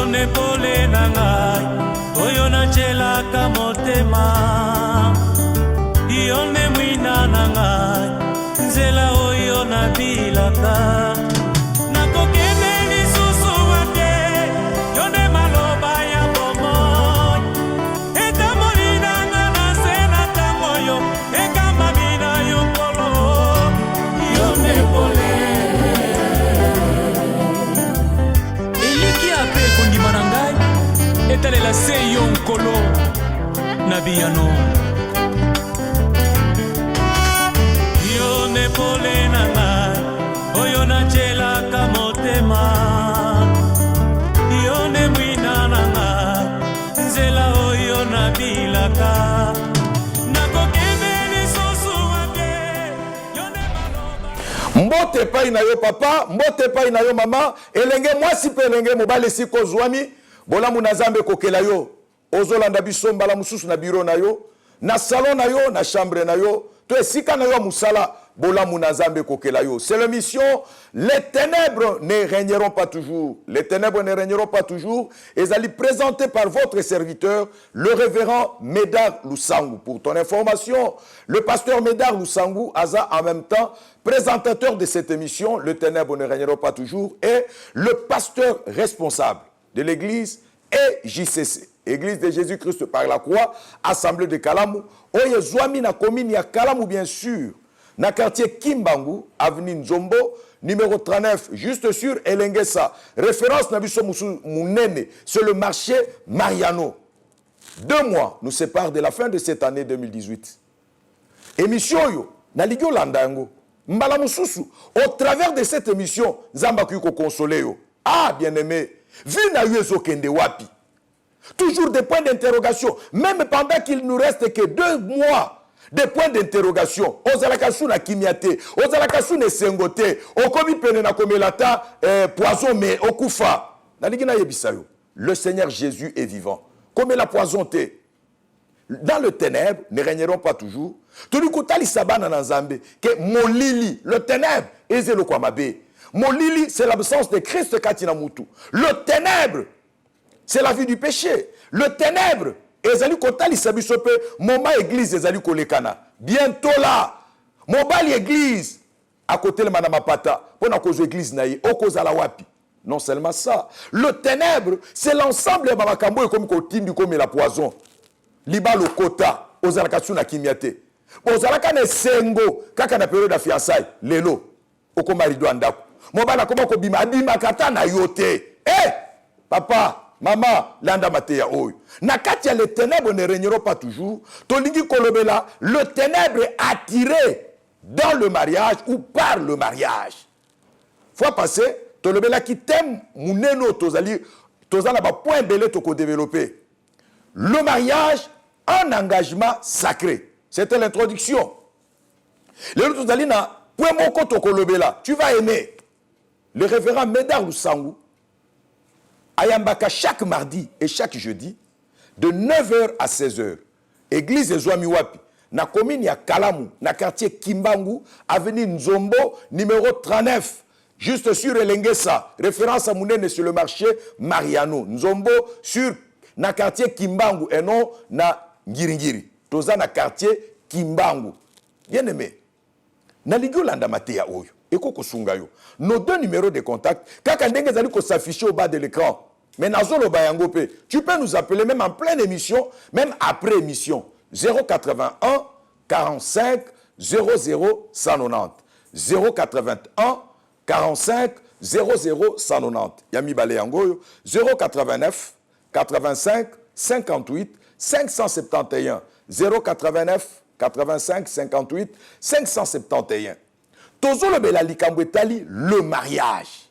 Yone pole na ngai oyo nacelaka motema. Yone mwina na ngai nzela oyo nabilaka. Nakokende lisusu wate yone maloba ya bomoi. Etamoli na nga na se na tango yo ekamba bina yo kolo. Yone pole eliki ape kondima na ngai etalela se yo nkolo na biyano. Yone pole na ngai oyo nacelaka motema. Yone mwina na ngai nzela oyo nabilaka. Nakokende lisusu wate yone maloba. Mbote pai na yo papa, mbote pai na yo mama, elenge mwasi pe elenge mobali siko zwami, bolamu na Nzambe kokela yo. Ozolanda biso mbala mususu na bureau na yo, na salon na yo, na chambre na yo, to esika na yo musala, bolamu na Nzambe kokela yo. C'est la mission, les ténèbres ne régneront pas toujours. Les ténèbres ne régneront pas toujours. Et allez présenter par votre serviteur, le révérend Médard Lusangu. Pour ton information, le pasteur Médard Lusangu, Aza en même temps, présentateur de cette émission, les ténèbres ne régneront pas toujours, et le pasteur responsable de l'église et JCC. Église de Jésus-Christ par la croix, Assemblée de Kalamu. Oye Zouami na commune ya Kalamu bien sûr. Na quartier Kimbangu, avenue Nzombo, numéro 39, juste sur Elengesa. Référence na biso Mounene, c'est le marché Mariano. 2 mois nous séparent de la fin de cette année 2018. Émission yo, na ligyo landango. Mbala mususu, au travers de cette émission, Nzamba kuko consoler yo. Ah, bien-aimé, vu na yo kende wapi. Toujours des points d'interrogation, même pendant qu'il nous reste que 2 mois. Des points d'interrogation. Ozalakasu na kimiate, ozalakasu ne sengote, okomi pene na komelata poison mais okufa. Naligina yebisayo. Le Seigneur Jésus est vivant. Comme la poisonté. Dans le ténèbre ne régneront pas toujours. Tulikutali sabana na Nzambe que molili, le ténèbre ezelo kwa mabe. Molili c'est l'absence de Christ katina mutu. Le ténèbre c'est la vie du péché. Le ténèbre ezali kotali sabisope moment église ezali kolekana. Bientôt là, mobali église à côté le manama pata pour na cause église naïe okozala wapi. Non seulement ça, le ténèbre c'est l'ensemble de makambo comme kotindi comme la poison. Liba le kota ozala na kimiate. Ozala kana sengo kaka na période de fiançailles lelo okomarido andako. Mobala koma ko bima bima kata na yote. Papa maman, landa mateya oyo. Nakati ya les ténèbres ne régneront pas toujours. Tolingi kolobela, le ténèbre est attiré dans le mariage ou par le mariage. Fois passée, tolobela qui t'aime mouneno tozali tozala ba point belé toko développer. Le mariage, un engagement sacré. C'était l'introduction. Le tozali na point moko toko lobela, tu vas aimer. Le révérend Médard Lusangu Ayambaka chaque mardi et chaque jeudi, de 9h à 16h. Église de Zouami-Wapi, na commune ya Kalamu, na quartier Kimbangu, avenue Nzombo, numéro 39, juste sur Elengesa, référence à Mounene sur le marché Mariano. Nzombo sur na quartier Kimbangu et non na Ngiringiri. Toza na quartier Kimbangu. Bien aimé, na ligyo landa mateya oyo. Nos 2 numéros de contact, quand s'afficher au bas de l'écran, mais tu peux nous appeler même en pleine émission, même après émission. 081 45 00 190. 081 45 00 190. Yami Baleyangoyo. 089 85 58 571. 089 85 58 571. Tozolo bela likambwetali le mariage.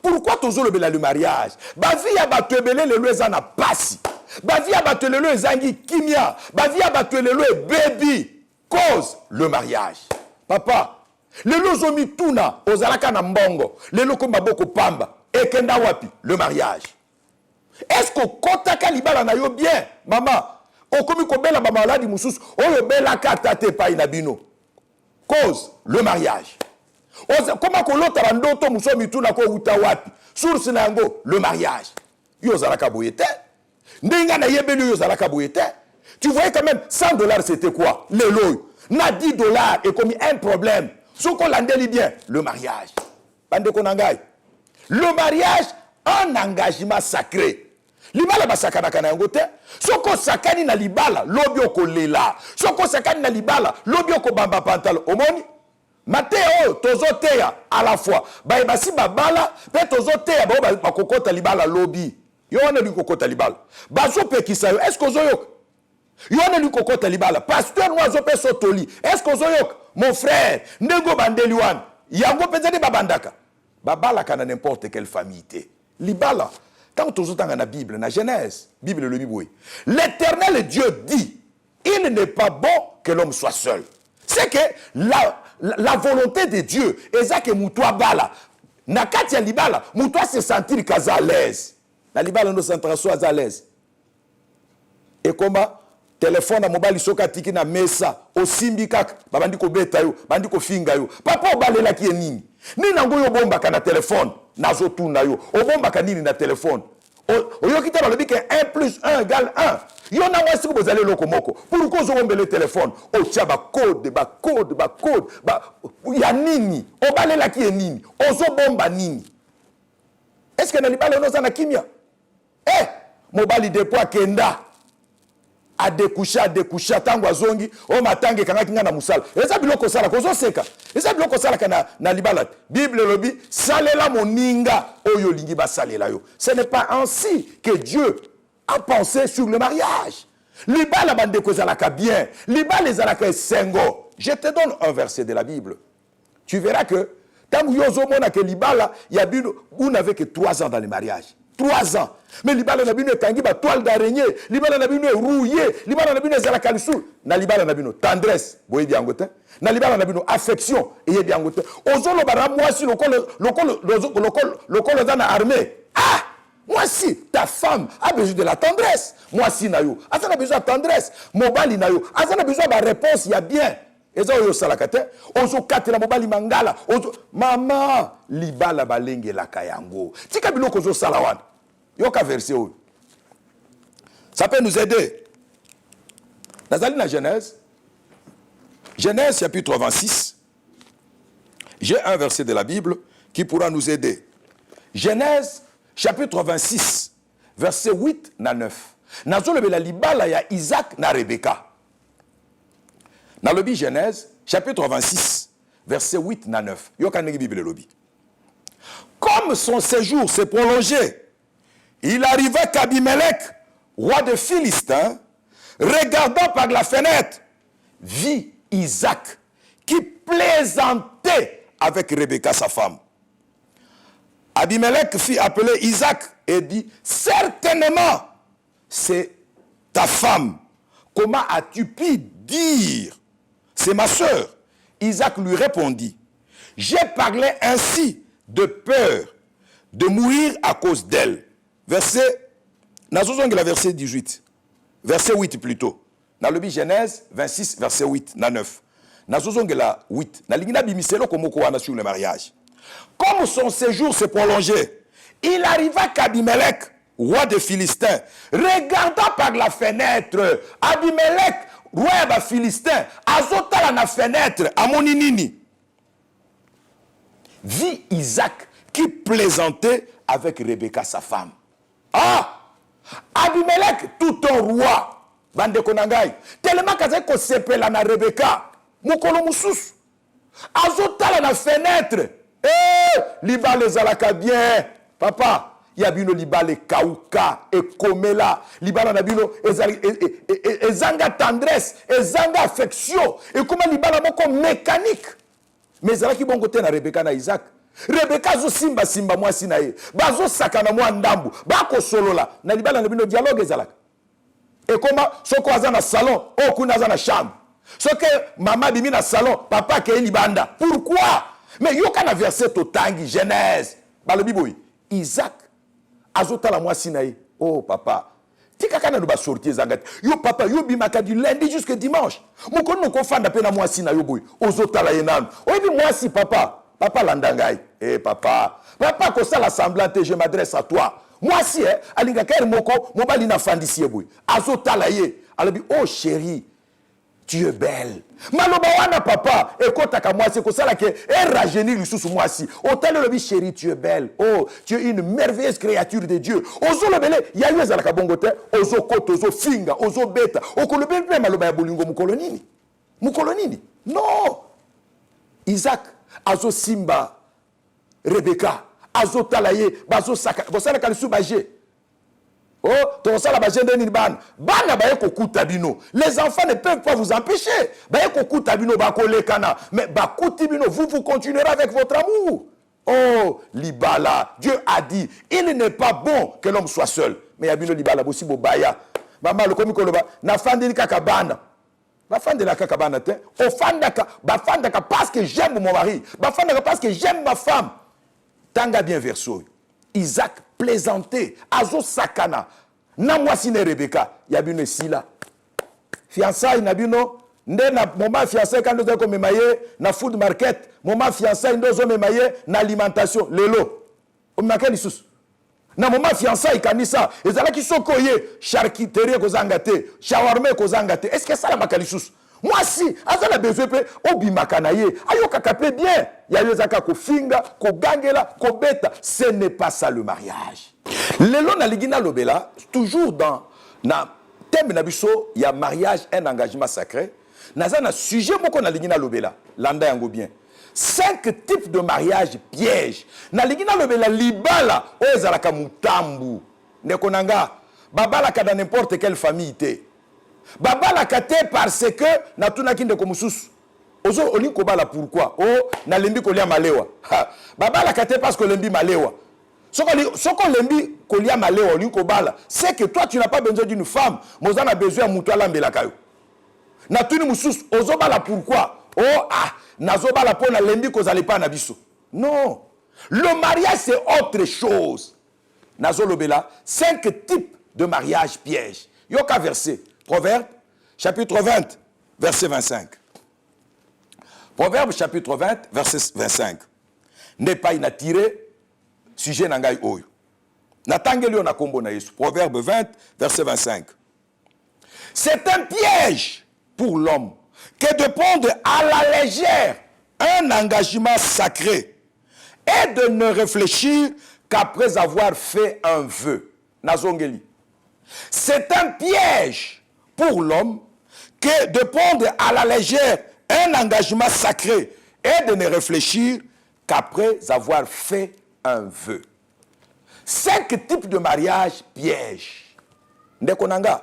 Pourquoi tozolo bela le mariage? Bavi ya batwebele lelo ezana pasi. Bavi ya batwelelo ezangi kimia. Bavi ya batwelelo e baby. Cause le mariage. Papa, lelo zomi tuna ozalaka na mbongo. Lelo komba boko pamba. Ekenda wapi? Le mariage. Est-ce que kotaka libala na yo bien, maman? Okomi ko bela ba maladi mususu. Oyo bela kata te pa inabino. Cause le mariage. Comment qu'on l'autre a ndoto muso mituna ko uta wapi? Source nango le mariage. yo zalaka boyete. Ndenga na yebeli yo zalaka boyete. Tu voyais quand même, 100 $, c'était quoi? Les lots. Na 10 $ et comme un problème. Ce qu'on l'a dit bien, le mariage. Le mariage, un engagement sacré. Libala basakana kana yangote. Soko sakani na libala, lobio ko lela. Soko sakani na libala, lobio ko bamba pantal. Omoni? Mateo, tozoteya à la fois. Baibasi babala, pe tozoteya ba kokota libala lobi. Yo wana li kokota libala. Bazo pe kisayo, est-ce que zoyok? Yo wana li kokota libala. Pasteur noazo pe sotoli. Est-ce que zoyok? Mon frère, nego bandeli wan. Yango pezade babandaka. Babala kana n'importe quelle famille. Libala. Quand tu entends dans la Bible, dans la Genèse, Bible le Bible, l'Éternel Dieu dit, il n'est pas bon que l'homme soit seul. C'est que la volonté de Dieu, et ça que moutoua bala, nakatia libala, moutoua se sentir qu'à l'aise. La libala nous centration à l'aise. Et comment téléphone à mobile soka tiki na mesa, au simbikak, babandiko beta yo, bandiko finga yo, papa obalela ki nini. Ni nango yo bomba kana téléphone. Nazo tout na yo. Obomba kanini na téléphone. Oyo kita ba lobi que 1 + 1 = 1. Yo na mwasi ko bozale loko moko. Pourquoi zo bombe le téléphone? O tia ba code. Ya nini? Obale la ki nini? Ozo bomba nini? Est-ce que na libala no sana kimia? Mobali depo kenda. A découcher tango azongi o matange kanga kinga na musala eza biloko sala kozo seka eza biloko sala kana na libala Bible lobi salela moninga oyo lingi ba salela yo. Ce n'est pas ainsi que Dieu a pensé sur le mariage. Libala bande ko zalaka bien, libala zalaka sengo. Je te donne un verset de la Bible. Tu verras que tango yozo mona que libala ya bino vous n'avez que 3 ans dans le mariage. 3 ans. Mais libala nabino etangi ba toile d'araignée, libala nabino rouillé, libala nabino ezalaka lisu, na libala nabino tendresse, boye bi angote, na libala nabino affection, eye bi angote. Ozolo bara mwasi lokolo dans la armée. Ah! Mwasi, ta femme a besoin de la tendresse. Mwasi na yo, azana besoin de tendresse. Mobali na yo, azana besoin de réponse, il y a bien. Eza yo salakate, ozo katela mobali mangala, ozo mama libala balenge la kayango. Tika biloko zo salawan. Yoka verset. Ça peut nous aider. Nazali na Genèse. Genèse chapitre 26. J'ai un verset de la Bible qui pourra nous aider. Genèse chapitre 26, verset 8 na 9. Nazolo la libala ya Isaac na Rebecca. Dans le Genèse, chapitre 26, verset 8 à 9. Comme son séjour s'est prolongé, il arriva qu'Abimelech, roi de Philistins, regardant par la fenêtre, vit Isaac qui plaisantait avec Rebecca, sa femme. Abimelech fit appeler Isaac et dit, certainement, c'est ta femme. Comment as-tu pu dire? C'est ma sœur. Isaac lui répondit, j'ai parlé ainsi de peur de mourir à cause d'elle. Verset 18. Verset 8 plutôt. Dans le Genèse 26, verset 8, 9. Nazozongela 8. Nalingina bimiselo komoko wana sur le mariage. Comme son séjour s'est prolongé, il arriva qu'Abimelech, roi des Philistins, regardant par la fenêtre, Abimelech, roi des Philistins, azotala na fenêtre, à moninini, vit Isaac qui plaisantait avec Rebecca, sa femme. Ah! Abimelech, tout un roi, bande konangai, tellement qu'azeko sepela na Rebecca, mukolo musus, azotala na fenêtre, liba les alaka bien, papa. Yabino libale kauka et komela libala nabino ezanga tendresse ezanga affection et comment libala moko mécanique mais zala ki bon côté na Rebecca na Isaac Rebecca zo simba mwasi na ye bazo sakana mwa ndambu bako solola na libala nabino dialogue ezalaka et comment soko azana salon okuna azana chambre soke mama bimi na salon papa ke libanda pourquoi mais yoka na verset totangi Genèse balobi boy Isaac azotala mwasi na ye. Oh papa, tika kana no ba sortir zangati. Yo papa, yo bimaka du lundi jusqu'au dimanche. Moko no ko fanda pe na mwasi na yo boy. Ozotala ye nanu. Oyebi mwasi papa, papa landangai. Papa, papa ko sala semblante, je m'adresse à toi. Moi si alinga kere moko mobali na fandisi boy azotala ye alobi oh chérie tu es belle maloba wana papa ekotaka mwasi kosala ke rajeunir lisusu mwasi otali lobi chérie tu es belle oh tu es une merveilleuse créature de Dieu ozo lobele ya yo ezalaka bongo te ozo kota ozo finga ozo beta okolobi pe maloba ya bolingo mukolo nini non Isaac azo simba Rebecca azo talaye bazo saka bosala kalisu baje oh tosala baje ndeni bana baye kokuta bino les enfants ne peuvent pas vous empêcher baye kokuta bino bakolekana mais bakuti bino vous continuerez avec votre amour oh libala Dieu a dit il n'est pas bon que l'homme soit seul mais yabino libala bosi bobaya mama le komi koloba na fandeli kaka bana bafandela kaka bana te ofandaka bafandaka parce que j'aime mon mari bafandaka parce que j'aime ma femme. Tanga bien verso. Isaac plaisantait. Azo sakana. Na mwasi ne Rebecca. Yabino sila. Fiançailles nabino. Nde na moment fiançailles quand nous avons memaye na food market. Moment fiançailles nous avons memaye na alimentation. Lelo. Omakeli sus. Na moment fiançailles kanisa. Ezala ki sokoye charcuterie kozangate. Shawarma kozangate. Est-ce que ça la makali sus? Moi si, azala besoin pe obimaka na ye, ayoka kape bien. Ya yezaka ko finga, ko gangela, ko beta, ce n'est pas ça le mariage. Lelo na ligina lobela, toujours dans na thème na biso, il y a mariage un engagement sacré. Naza na sujet moko na ligina lobela, landa yango bien. 5 types de mariage pièges. Na ligina lobela libala, o ezalaka mutambu. Nekonanga, babalaka dans n'importe quelle famille te. Babala kate parce que na tunaki ndeko mususu ozo olinko bala pourquoi oh na lembi kolia malewa babala kate parce que lembi malewa soko lembi kolia malewa olinko bala c'est que toi tu n'as pas besoin d'une femme moza na besoin muto alambela kayo na tuni mususu ozo bala pourquoi oh nazo bala pona lembi kozali pa na biso non le mariage c'est autre chose nazo lobela 5 types de mariage piège yoka verset Proverbe, chapitre 20, verset 25. Proverbe, chapitre 20, verset 25. N'est pas inattiré, sujet nangai oyo. Natangeli na kombo na Yesu. Proverbe 20, verset 25. C'est un piège pour l'homme que de prendre à la légère un engagement sacré et de ne réfléchir qu'après avoir fait un vœu. Nazongeli. C'est un piège pour l'homme que de prendre à la légère un engagement sacré et de ne réfléchir qu'après avoir fait un vœu. 5 types de mariage pièges. Ndekonanga.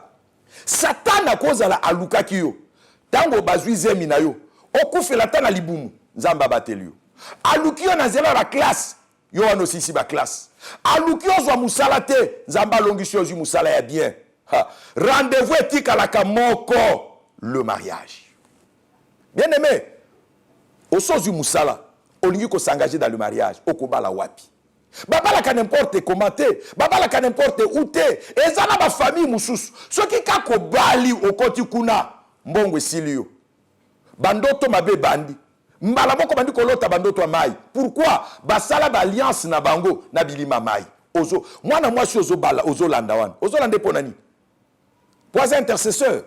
Satan a cause la aluka kiyo. Tango bazui zemi na yo. Okufe la tana libumu. Nzamba batelio. Alukio na zela la classe. Yo ano sisi ba classe. Alukio zwa musala te. Nzamba longisio zi musala ya bien. Rendez-vous éthique à la kamoko. Le mariage. Bien aimé. Au sens du musala. Olingi ko s'engager dans le mariage. Okobala wapi. Babala ka n'importe comment te. Babala ka n'importe où te. Ezana ba famille mususu. Soki kako bali okoti kuna. Mbongo silio. Bandoto mabe bandi. Mbala moko bandi kolota bandoto mai. Pourquoi? Basala ba alliance na bango na bilima mai. Ozo. Mwana mwasi ozo bala. Ozo landa wan. Ozo lande ponani. Pour intercesseur.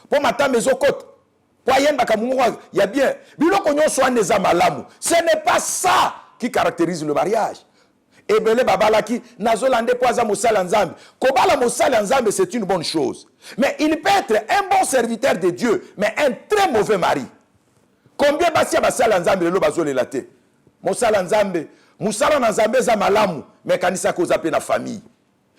Pour matin mes okote. Pour yemba kamungo ya bien. Biloko nyonso aneza malamu. Ce n'est pas ça qui caractérise le mariage. Ebele babalaki nazolande poaza mosala nzambe. Kobala mosala nzambe c'est une bonne chose. Mais il peut être un bon serviteur de Dieu, mais un très mauvais mari. Combien basia basala nzambe lelo bazolela te. Mosala nzambe, musala na nzambe za malamu, mais kanisa ko zape na famille.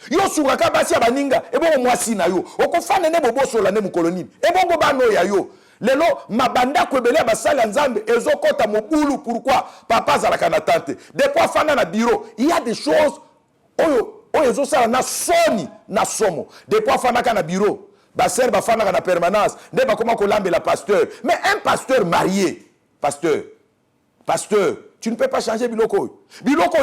Yo suraka basia baninga, ebongo mwasi na yo. Okofana ne bobosola ne mukoloni. Ebongo bano ya yo. Lelo mabanda kwebele basala nzambe ezokota mobulu pourquoi papa zalaka na tante des fois fana na bureau il y a des choses oyo ezosala na soni na somo des fois fana ka na bureau baser ba fana na permanence ne ba comment kolambela pasteur mais un pasteur marié pasteur tu ne peux pas changer biloko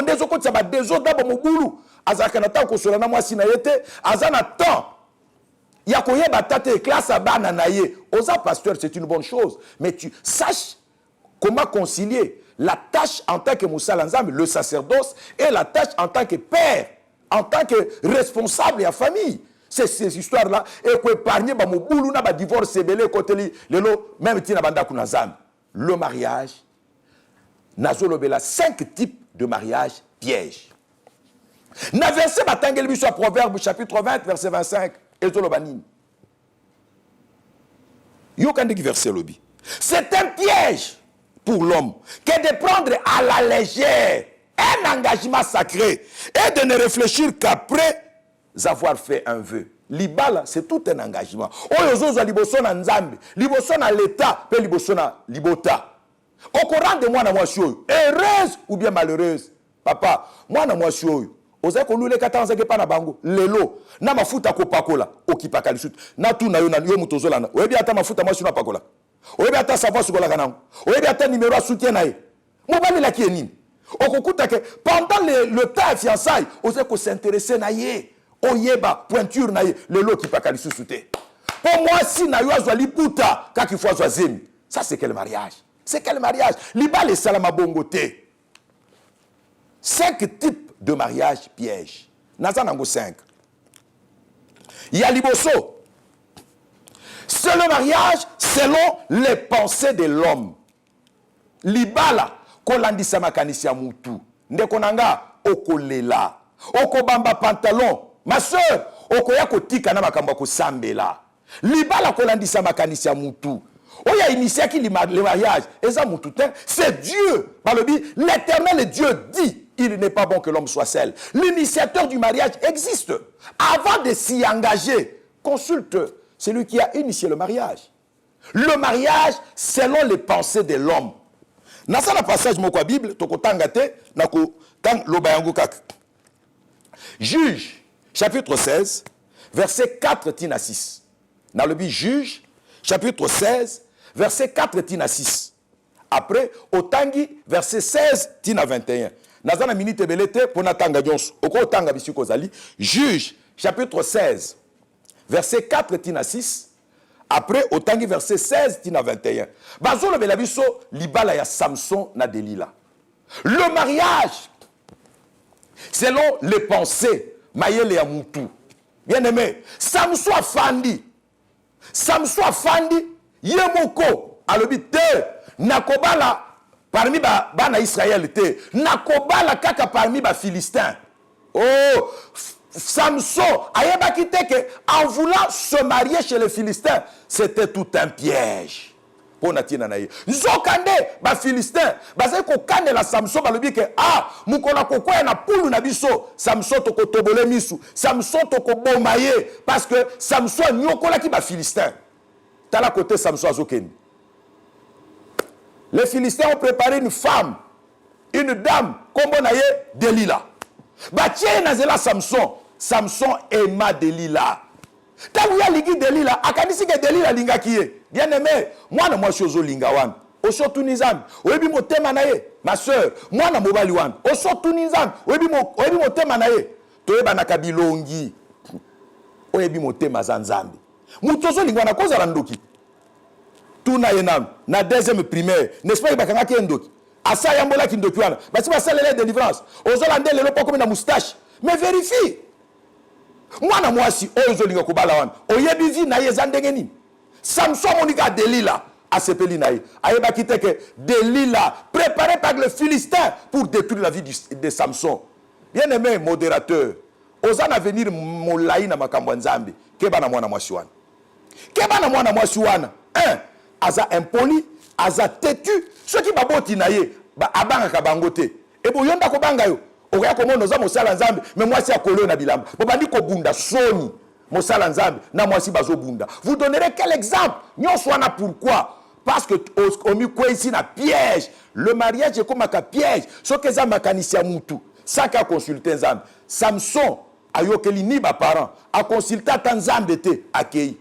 ndezokotisa ba désordre ba mobulu azalaka na temps kosola na mwasi na yete azana temps. Il y a koye batate classe à bana naye. Osa pasteur, c'est une bonne chose. Mais tu saches comment concilier la tâche en tant que Moussa Lanzam, le sacerdoce, et la tâche en tant que père en tant que responsable de la famille. C'est ces histoires-là. Et qu'on épargne, bah, mon boulot, bah, divorce, c'est belé, côté li, même si le mariage, nazolobela 5 types de mariage piège. Na verset batangel biso à Proverbe chapitre 20 verset 25 ezolobanini. Yo kandeki verset lobi. C'est un piège pour l'homme que de prendre à la légère un engagement sacré et de ne réfléchir qu'après avoir fait un vœu. Libala, c'est tout un engagement. Oyozozo liboso na nzambe, liboso na l'état, pe liboso na libota. Au courant de moi na moi shoyo, heureuse ou bien malheureuse. Papa, moi na moi shoyo. Oza ko lule katanza ke pa na bango, lelo, na mafuta ko pakola, okipaka lisutu. Na tu na yo mutozola na. Oyebi ata mafuta moi shuna pakola. Oyebi ata savoir sukola kanango. Oyebi ata numéro a soutien na ye. Mobali la ki enini. Okokuta ke pendant le temps de fiançailles, oza ko s'intéresser na ye. Oyeba pointure na ye, lelo okipaka lisutu te. Pour moi si na yo azwa liputa kaki fo azwa zemi. Ça c'est quel mariage? C'est quel mariage? Liba les salama bongoté. 5 types de mariage piège. Nazanango 5. Il y a liboso. C'est le mariage selon les pensées de l'homme. Libala kolandisa makanisi ya mutu. Ndekonanga okolela. Okobamba pantalon. Ma soeur, okoya kotika na makambo ko sambela. Libala kolandisa makanisi ya mutu. Oya initié qui le mariage. C'est Dieu. L'Éternel Dieu dit. Il n'est pas bon que l'homme soit seul. L'initiateur du mariage existe. Avant de s'y engager, consulte celui qui a initié le mariage. Le mariage selon les pensées de l'homme. Dans le passage de la Bible, Juge, chapitre 16, verset 4 à 6. Dans le Bible, Juge, chapitre 16, verset 4 à 6. Après, au Tangi, verset 16 à 21. Nazana minute belete pour natanga jonso. Oko tanga bisiko zali. Juge chapitre 16 verset 4 à 6. Après au tangi verset 16 à 21. Bazolo belabiso libala ya Samson na Delila. Le mariage selon les pensées mayele ya mutu. Bien aimé, Samson afandi. Samson afandi yemoko alobite nakobala parmi bana Israël te nakobala kaka parmi ba Philistins. Oh, Samson ayeba kite que en voulant se marier chez les Philistins, c'était tout un piège. Pour natina naye. Nzokande ba Philistins, bazai ko kande la Samson balobi ke mukola kokoya na pulu na biso, Samson to ko tobole misu, Samson to ko bomaye parce que Samson nyokola ki ba Philistins. Tala côté Samson azokeni. Les Philistins ont préparé une femme, une dame, comme on a eu Delila. Batié nazela Samson. Samson aima Delila. Tant que ligi Delila, akadisi ke Delila linga kiye. Bien aimé, moi na moi chozo linga wan. Oso tunizam, oyebi motema na ye. Ma sœur, moi na mobali wan. Oso tunizam, oyebi motema na ye. Toyeba na kabilongi. Oyebi motema zanzambi. Mutozo linga na koza randoki. Tout na deuxième primaire, n'est-ce pas que bakanga ki ndoki asa yambola ki ndoki wana basi basala les délivrance ozolande lelo poko na moustache mais vérifie mwana mwasi ozolinga kobala wana oyebi vi na ye zandenge nini Samson monika Delila asepeli na ye ayeba kite que Delila préparé par les Philistins pour détruire la vie de Samson. Bien aimé modérateur, ozana venir molai na makambo nzambe keba na mwana mwasi wana. Keba na mwana mwasi wana. Aza impoli, aza têtu, ceux qui baboti na ye, abanga kabangote. Et pour yonda ko banga yo, oya ko mono za mosala nzambe, mais moi si akolo na bilamba. Bobandi ko bunda soni, mosala nzambe, na moi si bazo bunda. Vous donnerez quel exemple? Nyonso wana pourquoi? Parce que omi ko ici na piège. Le mariage est comme un piège. Ce que za makanisi ya mutu, sans qu'à consulter nzambe. Samson ayokeli ni ba parents, a consulter nzambe te akei.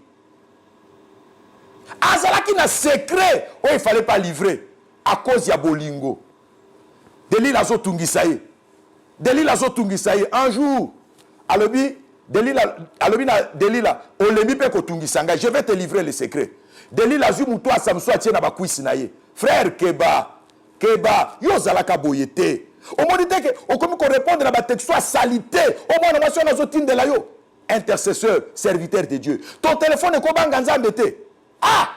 Azalaki na secret où il fallait pas livrer à cause ya bolingo. Delila zo tungisaye. Delila zo tungisaye un jour alobi Delila olemi pe ko tungisanga, je vais te livrer le secret. Delila zu muto a Samson atie na ba kwisi na ye. Frère Keba yo zalaka boyete. Au moins que au comme qu'on répondre à la texte salité, au moins on a zotine de la yo. Intercesseur, serviteur de Dieu. Ton téléphone est comment Nzambe te. Ah!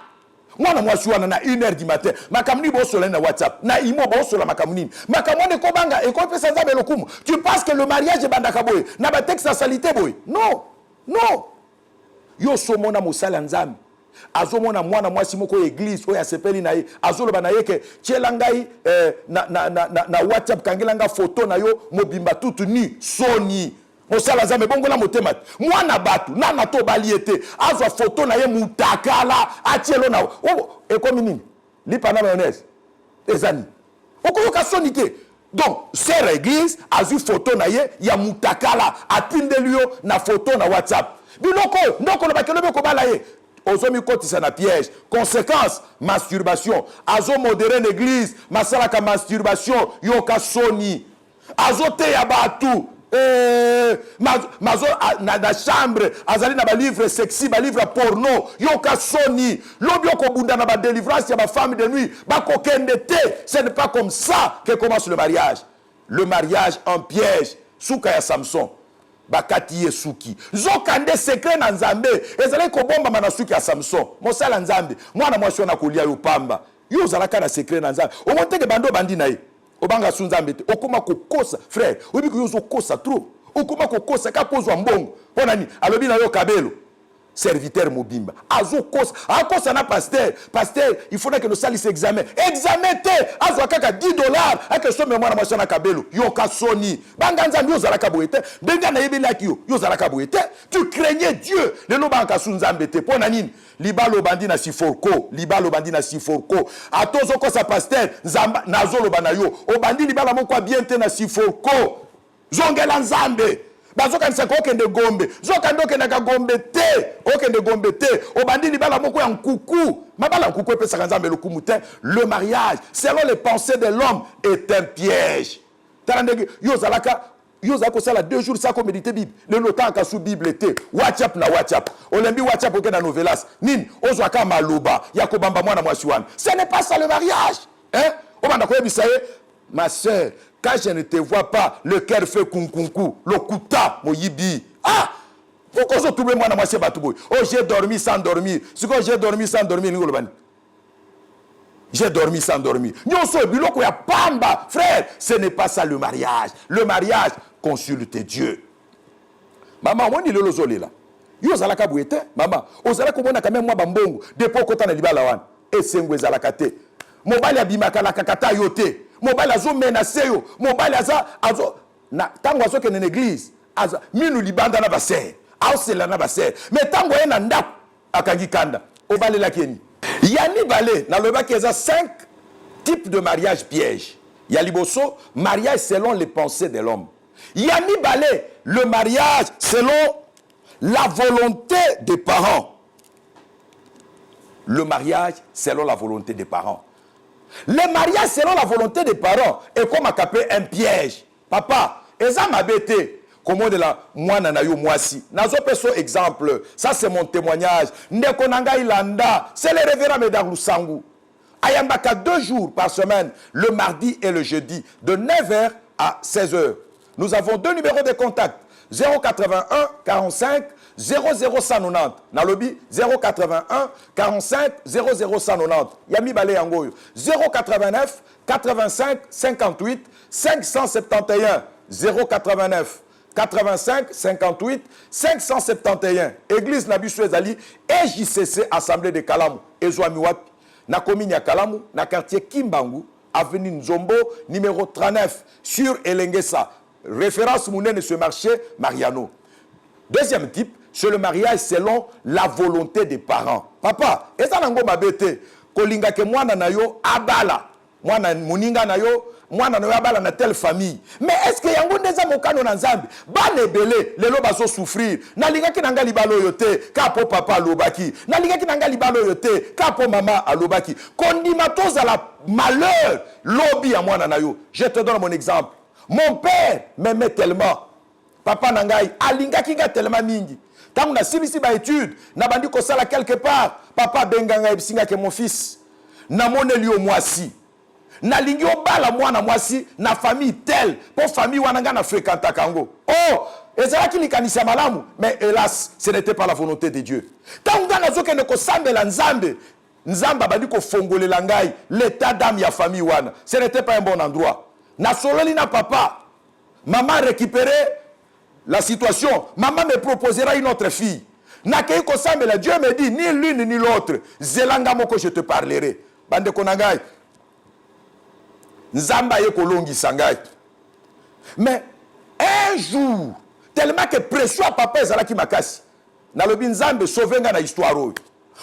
Moi suis na 1h du matin. Makamni bo sola na WhatsApp. Na imo bo sola makamni. Makamone ko banga e ko pesa Nzambe lokumu. Tu penses que le mariage est bandaka boy. Na ba texte salité boy. Non. Non. Yo somona musala Nzambe. Azomona mwana mwasi moko église oya sepeli na ye. Azoloba na ye ke tielangai na WhatsApp kangelanga photo na yo mobimba tutu ni soni. Mosala Nzambe bongola motema. Mwana batu nana to baliete. Azwa photo na ye mutakala atielo na. E komi nini? Lipa na mayonnaise. Ezani. Okoyoka sonite. Donc, sœur église azu photo na ye ya mutakala atindelio na photo na WhatsApp. Biloko ndoko lo bakelo beko bala ye. Ozomi kotisa na piège. Conséquence, masturbation. Azo modéré l'église, masalaka masturbation, yoka soni. Azo te ya batu. Mazo na chambre, azali na ba livre sexy, ba livre porno, yoka soni. Lobi yoko bunda na ba délivrance ya ba femme de nuit, ba kokende te. Ce n'est pas comme ça que commence le mariage. Le mariage en piège. Souka ya Samson. Bakati yesuki zokande secret na Nzambe ezali ko bomba manasuki ya Samson mosala Nzambe mwana mwasi ona kolia yo pamba yo zalaka na secret na Nzambe o monteke bando bandi na ye obanga su Nzambe te okoma kokosa frère obi ko yo zokosa trop okoma kokosa ka pozwa mbongo pona ni alobi na yo kabelo serviteur mobimba akosa na pasteur il faudrait que le salis examen te azwa kaka $10 ake somme mwana mwasi na kabelo yo kasoni banga Nzambe yo zalaka boyete benga na yebelaki yo zalaka boyete tu craignais Dieu lelo banka su Nzambe te pona nini libalo bandi na siforko atozo ko sa pasteur Nzamba nazolo bana yo obandi libala moko bien te na siforko zongela Nzambe bazokanisa ko okende gombe zokando okende ka gombe te obandi libala moko ya nkuku mabala nkuku epesa Nzambe lokumu te. Le mariage selon les pensées de l'homme est un piège. Tarandeki yo zako sala 2 jours ça ko méditer Bible le lotan ka sous Bible te WhatsApp na WhatsApp olembi WhatsApp okenda novelas nini ozwaka maloba ya kobamba mwana mwasi wana. Ce n'est pas ça le mariage, hein? Obanda ko yebisa ye ma sœur. Quand je ne te vois pas, le cœur fait kunkunku, le kuta, moyibi. Ah! Pourquoi je trouve moi dans ma sebatuboy? Oh, j'ai dormi sans dormir. C'est quoi j'ai dormi sans dormir? J'ai dormi sans dormir. Nyonso biloko ya pamba, frère, ce n'est pas ça le mariage. Le mariage, consulte Dieu. Maman, on dit le lozole là. Yo zalaka bouete, maman. O zalaka mona quand même moi bambongo. Depuis kota na libala wan. Et sengwe zalaka te. Mobile abimaka la kakata yote. Mobile azo menacé yo, mobile azo na tango azo ke na église, azo minu libanda na basser, ausela na basser. Mais tango ena ndap akangi kanda, obale la keni. Yani balé na loba keza 5 types de mariage piège. Ya liboso, mariage selon les pensées de l'homme. Yani balé, le mariage selon la volonté des parents. Le mariage selon la volonté des parents. Le mariage selon la volonté des parents est comme un piège. Papa, eza mabete comment de la mwana na yo mwasi. Nazo peso exemple, ça c'est mon témoignage. Ndeko nanga ilanda, c'est le révérend Médard Lusangu. Ayambaka 2 jours par semaine, le mardi et le jeudi, de 9h à 16h. Nous avons 2 numéros de contact. 081 45 00190. Nalobi 081 45 00190. Yami Balé Yangoyo. 089 85 58 571. 089 85 58 571. Église Nabisu Ezali et JCC Assemblée de Kalamu. Ezwami Wapi. Na commune ya Kalamu, na quartier Kimbangu, avenue Nzombo, numéro 39, sur Elengesa. Référence mounene ce marché, Mariano. Deuxième type, c'est le mariage selon la volonté des parents. Papa, est-ce que mabete kolinga ke mwana na yo abala, mwana muninga na yo, mwana na yo abala na telle famille. Mais est-ce que yango ndeza mokano na Nzambe ba lebele lelo bazo souffrir. Na linga ki nanga libalo yote, ka po papa alobaki. Na linga ki nanga libalo yote, ka po mama alobaki. Kondima toza la malheur lobi ya mwana na yo. Je te donne mon exemple. Mon père m'aimait tellement. Papa nangai alinga kinga tellement mingi. Tant on a silisi ba étude, na bandi ko sala quelque part, papa benganga ebisinga ke mon fils. Na moneli o mwasi. nalingi obala mwana mwasi na famille telle pour famille wana nga na fréquenta kango. Oh, ezalaki likanisa malamu, mais hélas, ce n'était pas la volonté de Dieu. Tant nga nazokende ko sambela nzambe, nzamba badi ko fongolela ngai l'état d'âme ya famille wana. Ce n'était pas un bon endroit. Na sololi na papa, maman récupérait la situation, maman me proposera une autre fille. Nakei ko sambela, Dieu me dit ni l'une ni l'autre. Zelanga moko je te parlerai. Bande konangai. Nzamba ye kolongi sangai. Mais un jour, tellement que pression papa ezalaki makasi. Nalobi nzambe sauvenga na histoire oyo.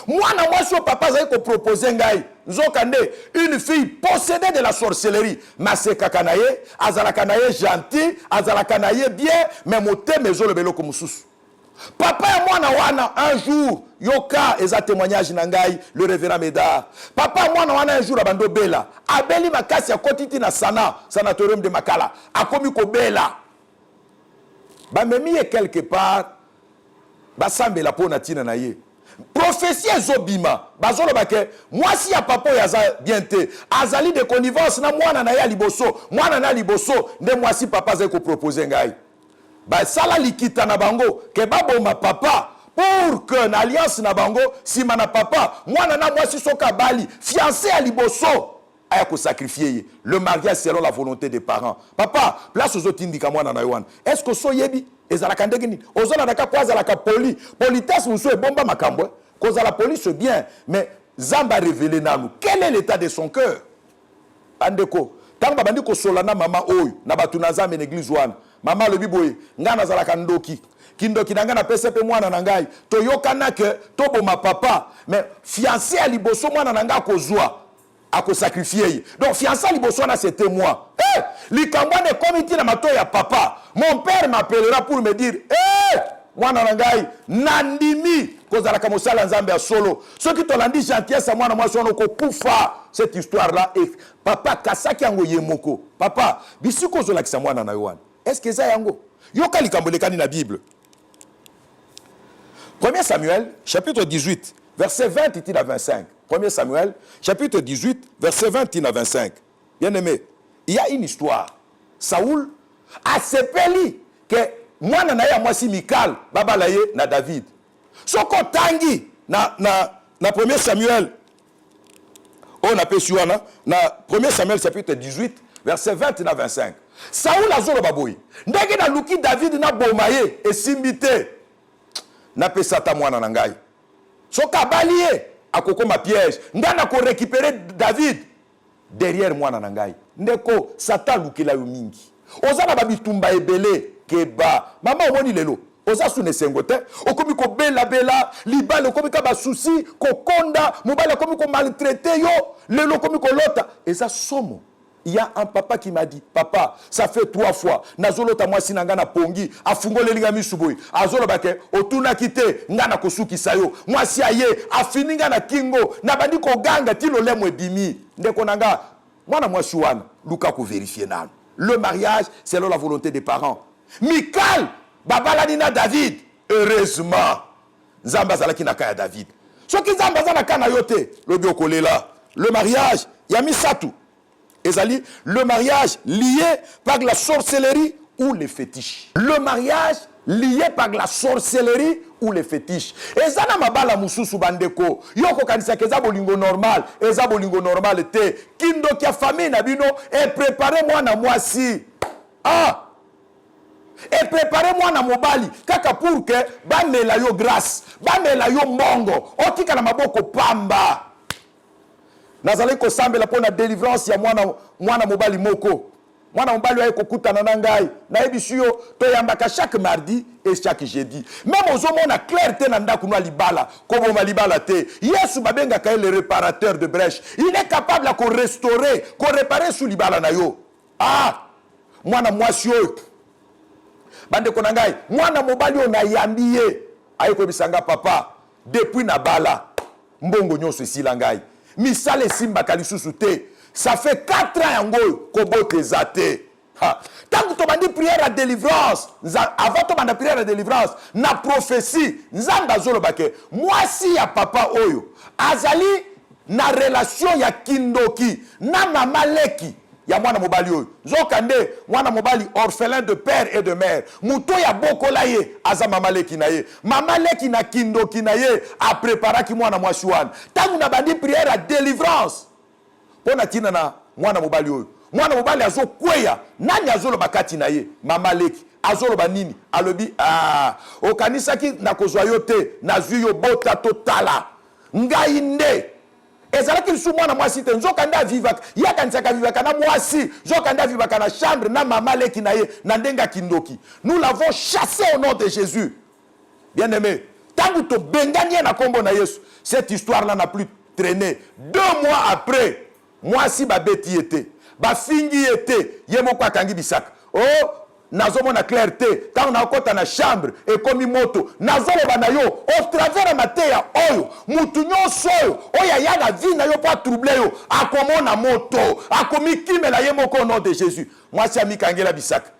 Mwana mwasi o papa zali ko proposer ngai. Nzokande une fille possédée de la sorcellerie. Maseka kanaye, azala kanaye gentil, azala kanaye bien, mais mote mezolo beloko mususu. Papa et moi wana un jour yoka eza témoignage nangai le révérend Médard. Papa et moi wana un jour abando bela. Abeli makasi ya kotiti na sanatorium de Makala. Akomi ko bela. Ba memi quelque part ba sambela pona tina na ye. Prophétie ezobima. Bazolo bake mwasi ya papa ya bien te. Azali de connivence na mwana na ya liboso. Mwana na liboso nde mwasi papa za ko proposer ngai. Ba sala likita na bango ke babo ma papa pour que na alliance na bango si mana papa mwana na mwasi soka bali fiancé à liboso aya ko sacrifier le mariage selon la volonté des parents. Papa place aux autres indika mwana na yohan est-ce que so yebi ezalaka ndenge nini ozala naka kwaza la poli politesse muso e bomba makambo koza la police bien mais zamba révélé nanu quel est l'état de son cœur andeko tanga bandi ko solana mama oyo na batu na zame na église wana mama lobi boye nga nazalaka ndoki kindoki nanga na pese pe mwana na ngai toyokana ke toboma papa mais fiancé à liboso mwana na nga kozwa ako sacrifier donc fiancé à liboso na c'était moi likambwa ne comité na mato ya papa mon père m'appellera pour me dire mwana na ngai nandimi kozalaka mosala nzambe ya solo soki tolandi gentillesse mwana mwasi wana kokufa cette histoire là et papa kasaki yango yemoko papa bisiko ozolakisa mwana na yo wana est-ce que ça yango yoka likambo lekani na Bible 1 Samuel chapitre 18 verset 20 à 25 1 Samuel chapitre 18 verset 20 à 25 bien aimé il y a une histoire Saoul a sepeli que mwana na ya mwasi Mikal babala ye na David soko tangi na 1 Samuel on appelle suana na 1 Samuel chapitre 18 verset 20 à 25 Saoul azolo baboyi ndenge na luki David na bomaye esimbite na pesa ta mwana na ngai soka balie akokoma piège ngana ko récupérer David derrière mwana na ngai ndeko Satan lukila yo mingi ozana ba bitumba ebele keba mama omoni lelo oza sune sengote okomi ko bela libale okomi ka ba souci ko konda mobale okomi ko maltraiter yo lelo okomi ko lota eza somo. Il y a un papa qui m'a dit, papa, ça fait 3 fois. Nazolo ta mwasi na ngana pongi, afungole linga misuboy. Azolo bake, otuna kite, ngana kosuki sayo. Mwasi aye, afini ngana kingo, nabandi ko ganga, tilo lemwe bimi. Ndeko nanga, mwana mwasi wana, luka ko vérifier nanu. Le mariage, c'est selon la volonté des parents. Mikal, babalanina David, heureusement. Zamba zalaki na kaya David. Soki zamba zala kana yote, lobi okolela. Le mariage, yami satu. Ezali, le mariage lié par la sorcellerie ou les fétiches. Le mariage lié par la sorcellerie ou les fétiches. Ezana mabala mususu bandeko. Yoko kanisa keza bolingo normal. Eza bolingo normal te. Kindo kia famille na bino. Et préparez-moi na mwasi. Ah! Et préparez-moi na mobali. Kaka pour que bamela yo grâce. Bamela yo mongo. Otika na maboko pamba. Nazali ko sambela pona délivrance ya mwana mobali moko. Mwana mobali aye kokutana na ngai. Na ebisuyo to yambaka chaque mardi et chaque jeudi. Même ozo mona clarté na ndaku na libala, ko boma libala te. Yesu babenga ka le réparateur de brèche. Il est capable à ko restaurer, ko réparer sous libala na yo. Ah! Mwana mwasi oyo. Bande ko na ngai, mwana mobali o na yambiye. Aye ko bisanga papa depuis na bala. Mbongo nyonso esila ngai. Misale simba kalisusu te. Ça fait 4 ans yango kobote zate. Tant que tu m'as dit prière à délivrance, avant tu m'as dit prière à délivrance, na prophétie, nzamba zolo bake. Moi si ya papa oyo, azali na relation ya kindoki na mama leki ya mwana mobali oyo nzokande mwana mobali orphelin de père et de mère muto ya bokola ye aza mama leki na kindoki na ye apreparaki mwana mwasi wana tangu na bandi prière ya délivrance pona tina na mwana mobali oyo mwana mobali azokweya nani azoloba kati na ye mama leki azoloba nini alobi okanisaki nakozwa yo te nazwi yo bota totala ngai nde ezalaki lisusu mwana mwasi te nzokande avivaka ye akanisaka avivaka na mwasi nzokande avivaka na chambre na mama leki na ye na ndenge kindoki. Nous l'avons chassé au nom de Jésus. Bien aimé, tangu tobengani ye na kombo na Yesu, cette histoire là n'a plus traîné. 2 mois après mwasi babeti ete bafingi ete ye moko akangi bisaka nazomona clarté quand on a kota na chambre et comme moto nazoloba na yo au travers mateya oyo mutu nyonso oyo ya na vie na yo pas troubler yo akomona moto akomikimela ye moko au nom de Jésus. Mwasi amikangela bisaka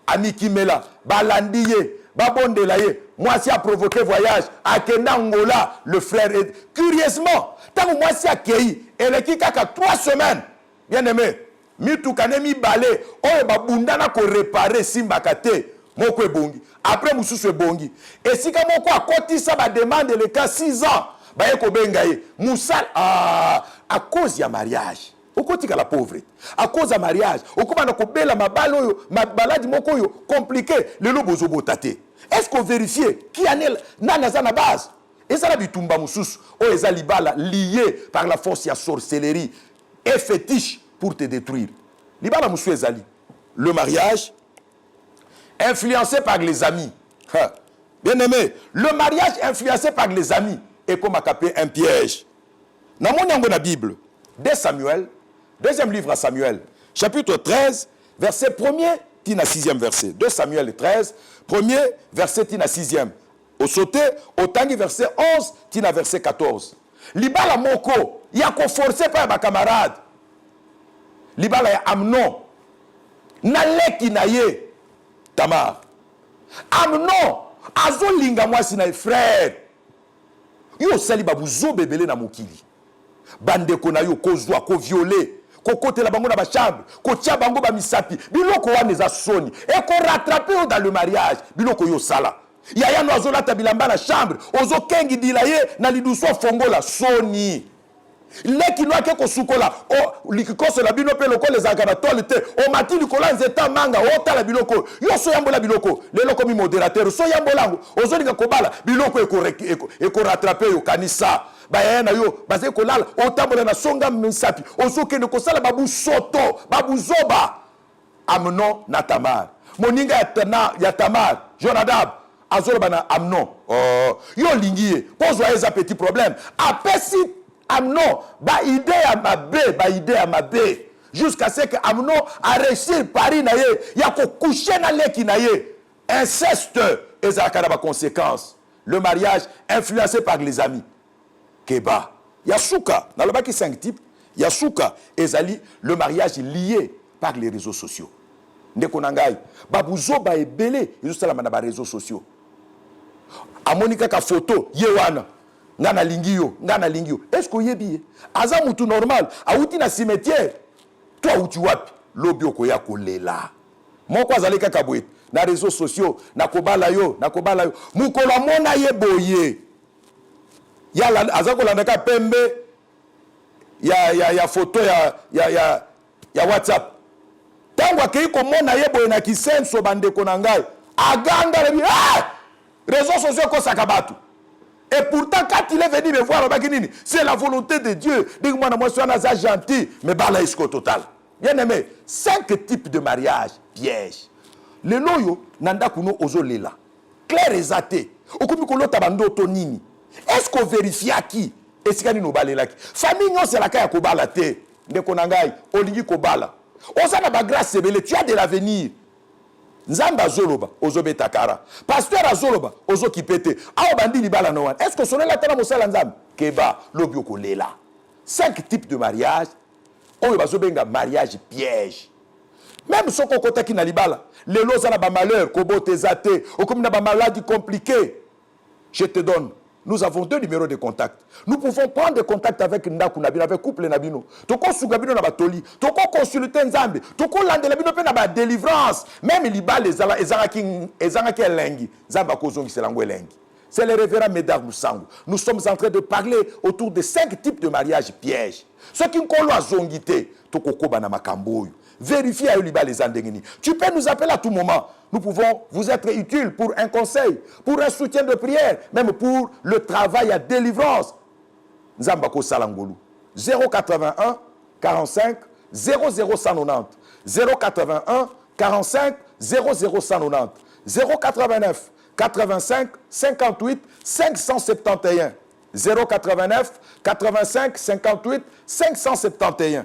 amikimela balandi ye babondela ye mwasi a provoqué voyage akenda Angola le frère curieusement tant mwasi akei eleki kaka 3 semaines. Bien aimé mitukane mibale oyo babundana ko réparer simbaka te moko ebongi après mususu ebongi esika moko akotisa ba demande le cas 6 ans baye ko benga ye musala à cause ya mariage okotika la pauvreté à cause ya mariage okobana ko bela mabalo oyo mabaladi moko oyo compliqué lelo bozo botate. Est-ce qu'on vérifie qui anel nana za na base et ça la bitumba mususu o eza libala lié par la force ya sorcellerie et fétiche pour te détruire. Libala musu ezali. Le mariage influencé par les amis. Bien aimé, le mariage influencé par les amis est comme un piège. Dans mon Bible, 2 Samuel, deuxième livre à Samuel, chapitre 13, verset 1er, tina 6e verset. 2 Samuel 13, 1er verset tina 6e. Au sauté, au tangi verset 11, tina verset 14. Libala moko, il y a qu'on forcé par ma camarade. Libala ya Amnon naleki na ye Tamar. Amnon azolinga mwasi na frère yo sali babuzo bebele na mokili bandeko na yo kozwa ko violer ko kotela bango na ba chambre ko tia bango ba misapi biloko wana eza soni et ko rattraper dans le mariage biloko yo sala yaya no azolata bilamba na chambre ozo kengi dilaye na liduso fongola soni leki no ake kosukola o likikoso la bino pe loko les agaratolite o mati likola nzeta manga o tala biloko yo so yambola biloko lelo komi modérateur so yambolango ozolinga kobala biloko eko rattraper yo kanisa ba na yo baze kolala o tambola na songa misapi ozokende kosala babu soto babu zoba. Amnon na Tamar moninga ya Tamar Jonadab azoloba na Amnon yo lingiye pozwa eza petit problème apesi Amnon ba idée à ma bé jusqu'à ce que Amnon a réussi pari na ye ya ko coucher na leki na ye inceste ezaka na ba conséquences. Le mariage influencé par les amis keba yasuka na lobaki 5 types yasuka ezali le mariage lié par les réseaux sociaux ndeko nangai babuzo ba ebele ezosala na ba réseaux sociaux amonika ka photo ye wana ngana lingio est-ce que yebi aza mutu normal auti na cimetière toi uti wapi lobi okoya kolela moko azali kaka boye na réseaux sociaux na kobala yo mukolo mona ye boye ya aza kolanda ka pembe ya photo ya WhatsApp tango akei komona ye boye na kisenso bandeko na ngai aganga lebi réseaux sociaux ko sakabatu. Et pourtant, quand il est venu me voir, c'est la volonté de Dieu. Dis-moi, moi, je suis gentil, mais bala isko total. Bien aimé, 5 types de mariage pièges. Le loyo, nanda kuno ozo lela. Clair et zate. Okumi kolo tabando tonini. Est-ce qu'on vérifie à qui? Est-ce qu'il y a une balela qui? Famille, c'est la kaya kobala te. Ndeko nangai, olingi kobala. Osana ba grâce sebele, tu as de l'avenir. Nzamba zoloba ozobe takara pasteur azoloba ozo kipete awo bandi libala no wan est-ce que sonela tala mosala nzamba keba lobi okolela. 5 types de mariage oyo bazobenga mariage piège. Même soko kotaki na libala lelo za na ba malheur kobote zate okomi na ba maladie compliquée, je te donne nous avons 2 numéros de contact. Nous pouvons prendre contact avec Ndaku Nabino, avec couple Nabino. Toko Sugabino na batoli, toko consulter Nzambe, toko lande Nabino pe na ba délivrance. Même liba les ezangaki elengi, Nzamba kozongi selango elengi. C'est le révérend Médard Lusango. Nous sommes en train de parler autour de 5 types de mariages pièges. Ceux qui ont la zongité, toko koba na makamboyo. Vérifiez à Uliba les Andengini. Tu peux nous appeler à tout moment. Nous pouvons vous être utiles pour un conseil, pour un soutien de prière, même pour le travail à délivrance. Nzambako Salangolu. 081 45 00190. 081 45 00190. 089 85 58 571. 089 85 58 571.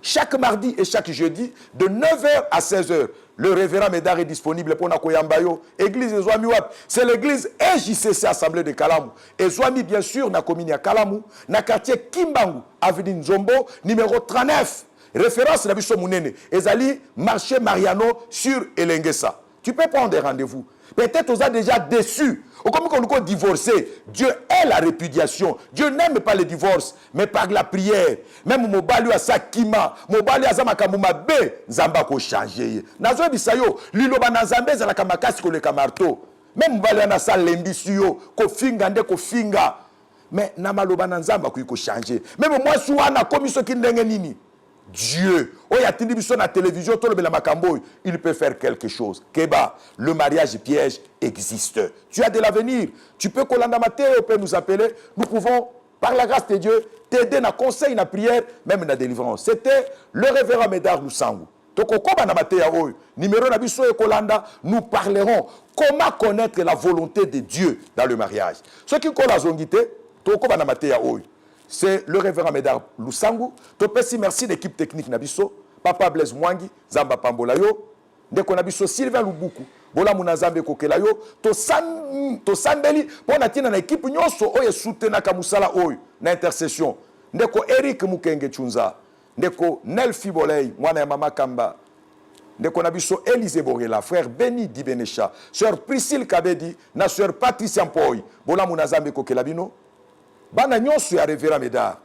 Chaque mardi et chaque jeudi, de 9h à 16h, le révérend Médard est disponible pour Nakoyambayo, église Ezwami Wap. C'est l'église EJCC Assemblée de Kalamou. Ezwami, bien sûr, na commune à Kalamou, na quartier Kimbangu, avenue Nzombo, numéro 39. Référence na biso Mounene. Ezali, marché Mariano sur Elengesa. Tu peux prendre des rendez-vous. Peut-être tu as déjà déçu. Comme on dit divorcer, Dieu est la répudiation. Dieu n'aime pas le divorce, mais par la prière. Même Mobali a sa kima, Mobali a sa makamuma B, Zamba ko changer. Nazo bisayo, lilo bana Zambé za la kamakasi ko le kamarto. Même Mobali a sa lembisio, ko finga nde ko finga. Mais namalo bana Zamba ko changer. Même moi souana komiso kindenge nini. Dieu, sur la télévision, il peut faire quelque chose. Keba, le mariage piège existe. Tu as de l'avenir. Tu peux nous appeler. Nous pouvons, par la grâce de Dieu, t'aider dans le conseil, dans la prière, même dans la délivrance. C'était le révérend Médard Lusango. Numéro nous parlerons comment connaître la volonté de Dieu dans le mariage. Ceux qui ont la zongité, c'est le révérend Médard Lusango. Topesi merci l'équipe technique Nabiso, Papa Blaise Mwangi, Zamba Pambolayo, Ndeko Nabiso Sylvain Lubuku, Bola Munazambe Kokelayo, to sambeli pour natina na équipe nyonso oye soutena kamusala oyo na intercession. Ndeko Eric Mukenge Chunza, Ndeko Nelfi Bolei, mwana ya mama Kamba. Ndeko Nabiso Élisée Borela, frère Béni Dibenecha, sœur Priscille Kabedi, na sœur Patricia Mpoy, Bola Munazambe Kokelabino. Bana nyonso ya révérend Médard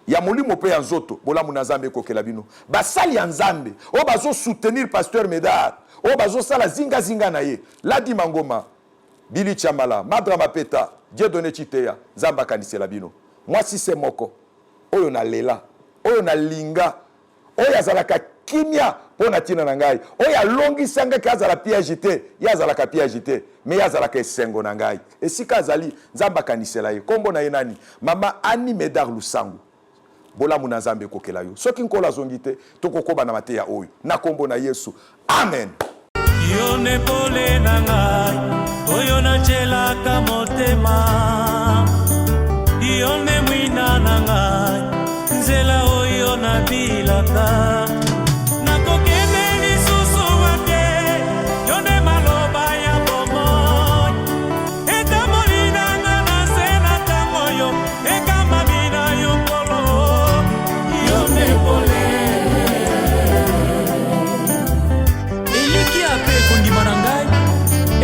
ya molimo pe ya nzoto bola munazambe kokela bino basali ya nzambe o bazo soutenir pasteur Médard o bazo sala zinga zinga na ye Ladi Mangoma Billy Chamala Madra Mapeta Dieudonné Chiteya Zamba kanisela bino moi si c'est moko oyo na lela oyo na linga oyo azalaka kimia pona tina na ngai oyo alongisanga kazala piège te yazalaka piège te mais yazalaka esengo na ngai esika azali Nzamba kanisela ye kombo na ye nani mama Annie Médard Lusango bola muna Nzambe kokela yo soki nkola zongite tokokoba na mateya oyo na kombo na Yesu amen. Yo ne pole na ngai oyo na chelaka motema yo ne mwina na ngai nzela oyo na bilaka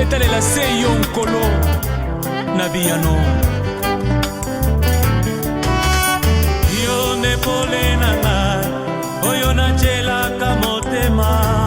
etalela se yo nkolo na biyano yo ne pole na ngai oyo na chelaka motema